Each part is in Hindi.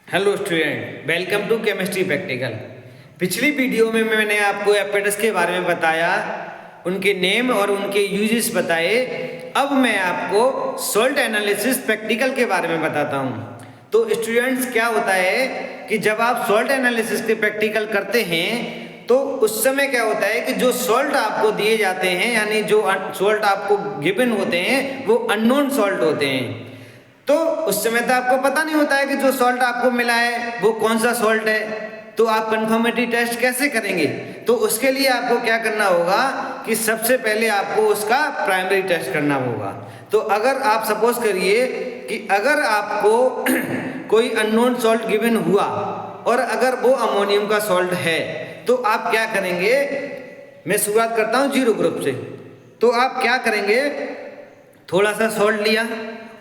Hello student, welcome to chemistry practical. पिछली वीडियो में मैंने आपको एपेटाइटिस के बारे में बताया, उनके नेम और उनके यूजेस बताए। अब मैं आपको सॉल्ट एनालिसिस प्रैक्टिकल के बारे में बताता हूँ। तो स्टूडेंट्स, क्या होता है कि जब आप सॉल्ट एनालिसिस के प्रैक्टिकल करते हैं तो उस समय क्या होता है कि जो सॉल्ट आपको दिए जाते हैं, यानी जो सॉल्ट आपको गिवन होते हैं, वो अननोन सॉल्ट होते हैं। तो उस समय तो आपको पता नहीं होता है कि जो सॉल्ट आपको मिला है वो कौन सा सॉल्ट है। तो आप कंफर्मेटरी टेस्ट कैसे करेंगे? तो उसके लिए आपको क्या करना होगा कि सबसे पहले आपको उसका प्राइमरी टेस्ट करना होगा। तो अगर आप सपोज करिए कि अगर आपको कोई अननोन सॉल्ट गिवन हुआ और अगर वो अमोनियम का सॉल्ट है, तो आप क्या करेंगे? मैं शुरुआत करता हूँ 0 ग्रुप से। तो आप क्या करेंगे? थोड़ा सा सॉल्ट लिया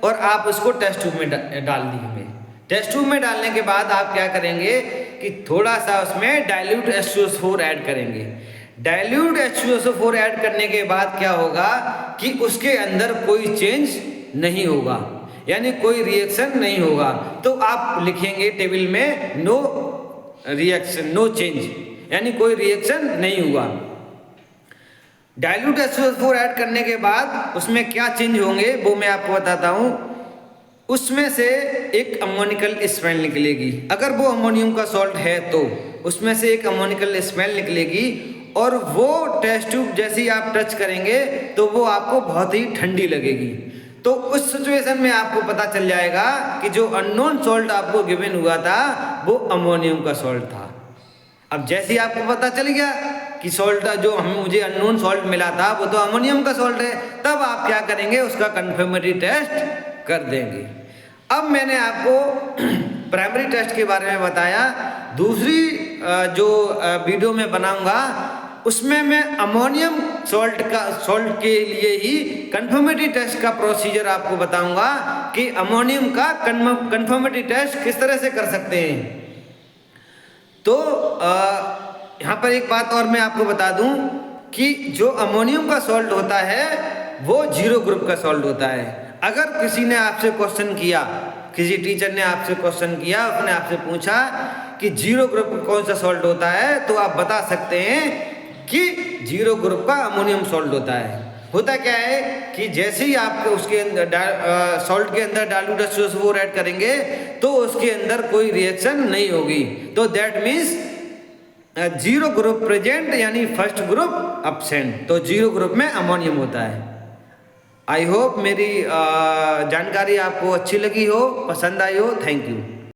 और आप उसको टेस्ट ट्यूब में डाल दिए। टेस्ट ट्यूब में डालने के बाद आप क्या करेंगे कि थोड़ा सा उसमें डाइल्यूट H2SO4 ऐड करेंगे। डाइल्यूट H2SO4 ऐड करने के बाद क्या होगा कि उसके अंदर कोई चेंज नहीं होगा, यानी कोई रिएक्शन नहीं होगा। तो आप लिखेंगे टेबल में नो रिएक्शन, नो चेंज, यानी कोई रिएक्शन नहीं हुआ। डाइल्यूट H2SO4 ऐड करने के बाद उसमें क्या चेंज होंगे वो मैं आपको बताता हूँ। उसमें से एक अमोनिकल स्मेल निकलेगी। अगर वो अमोनियम का सॉल्ट है तो उसमें से एक अमोनिकल स्मेल निकलेगी और वो टेस्ट ट्यूब जैसे ही आप टच करेंगे तो वो आपको बहुत ही ठंडी लगेगी। तो उस सिचुएशन में आपको पता चल जाएगा कि जो अननोन सॉल्ट आपको गिवन हुआ था वो अमोनियम का सॉल्ट था। अब जैसे ही आपको पता चल गया कि सॉल्ट जो मुझे अननोन सॉल्ट मिला था वो तो अमोनियम का सॉल्ट है, तब आप क्या करेंगे? उसका कंफर्मेटरी टेस्ट कर देंगे। अब मैंने आपको प्राइमरी टेस्ट के बारे में बताया। दूसरी जो वीडियो में बनाऊंगा उसमें मैं अमोनियम सॉल्ट के लिए ही कंफर्मेटरी टेस्ट का प्रोसीजर आपको बताऊंगा कि अमोनियम का कंफर्मेटरी टेस्ट किस तरह से कर सकते हैं। तो यहाँ पर एक बात और मैं आपको बता दूं कि जो अमोनियम का सॉल्ट होता है वो 0 ग्रुप का सॉल्ट होता है। अगर किसी ने आपसे क्वेश्चन किया, किसी टीचर ने आपसे क्वेश्चन किया, उसने आपसे पूछा कि 0 ग्रुप कौन सा सॉल्ट होता है, तो आप बता सकते हैं कि 0 ग्रुप का अमोनियम सॉल्ट होता है। होता क्या है कि जैसे ही आप उसके अंदर सॉल्ट के अंदर डाइल्यूट H2SO4 ऐड करेंगे तो उसके अंदर कोई रिएक्शन नहीं होगी। तो दैट मीन्स 0 ग्रुप प्रेजेंट, यानी फर्स्ट ग्रुप अब्सेंट। तो 0 ग्रुप में अमोनियम होता है। आई होप मेरी जानकारी आपको अच्छी लगी हो, पसंद आई हो। Thank you.